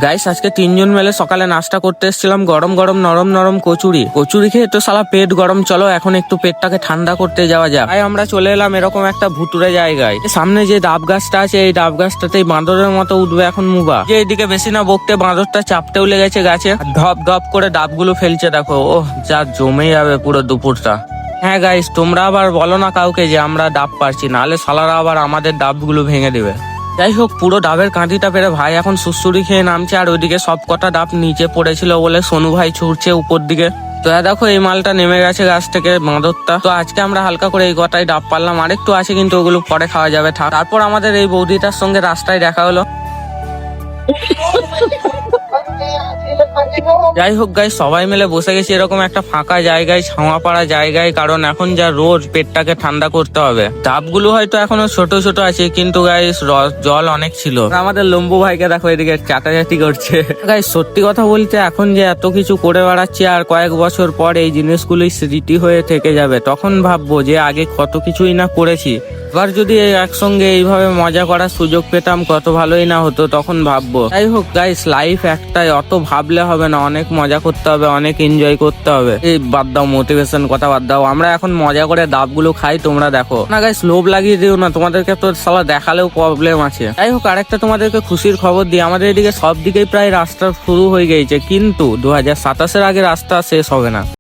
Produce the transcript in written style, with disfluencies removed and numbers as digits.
Guys আজকে তিনজন মিলে সকালে নাস্তা করতে এসেছিলাম গরম গরম নরম নরম কচুরি খেয়ে তো সালা পেট গরম। চলো এখন একটু পেটটাকে ঠান্ডা করতে যাওয়া যাক। তাই আমরা চলে এলাম এরকম একটা ভুতুরে জায়গায়। সামনে যে ডাব গাছটা আছে এই ডাব গাছটাতেই বাঁদরের মতো উঠবে এখন মুবা। যে এইদিকে বেশি না বকতে বাঁদরটা চাপতেও লেগেছে গাছে, ধপ ধপ করে ডাবগুলো ফেলছে দেখো। ওহ যা জমে যাবে পুরো দুপুরটা। হ্যাঁ গাইস তোমরা আবার বলো না কাউকে যে আমরা ডাব পারছি, নাহলে সালারা আবার আমাদের ডাবগুলো ভেঙে দেবে। যাই হোক পুরো ডাবের কাঁটিটা পেরে ভাই এখন সুসুরি খেয়ে নামছে, আর ওইদিকে সব কটা ডাব নিচে পড়েছিল বলে সোনু ভাই ছুটছে উপর দিকে। তো দেখো এই মালটা নেমে গেছে গাছ থেকে বাঁদরটা। তো আজকে আমরা হালকা করে এই কটাই ডাব পারলাম, আরেকটু আছে কিন্তু ওগুলো পরে খাওয়া যাবে। তারপর আমাদের এই বৌদিটার সঙ্গে রাস্তায় দেখা হলো। যাই হোক গাই সবাই মিলে বসে গেছি এরকম একটা ফাঁকা জায়গায়, ছাওয়া পাড়া জায়গায়, কারণ এখন যা রোদ পেটটাকে ঠান্ডা করতে হবে। ডাবগুলো হয়তো এখনো ছোট ছোট আছে কিন্তু গাইস জল অনেক ছিল। আমাদের লম্বু ভাইকে দেখো এদিকে চাটাচাটি করছে। গাইস সত্যি কথা বলতে এখন যে এত কিছু করে বেড়াচ্ছি আর কয়েক বছর পর এই জিনিসগুলি স্মৃতি হয়ে থেকে যাবে, তখন ভাববো যে আগে কত কিছুই না করেছি। এবার যদি একসঙ্গে এইভাবে মজা করার সুযোগ পেতাম কত ভালোই না হতো, তখন ভাববো। যাই হোক গাইস লাইফ একটাই, অত ভাবলে হবে না, অনেক মজা করতে হবে, অনেক এনজয় করতে হবে। এই বাদ দাও মোটিভেশন কথা বাদ দাও, আমরা এখন মজা করে ডাবগুলো খাই, তোমরা দেখো না গাইস লোভ লাগিয়ে দিও না, তোমাদেরকে তো সালা দেখালেও প্রবলেম আছে। যাই হোক আরেকটা তোমাদেরকে খুশির খবর দিই, আমাদের এদিকে সব দিকেই প্রায় রাস্তা শুরু হয়ে গেছে, কিন্তু 2027-এর আগে রাস্তা শেষ হবে না।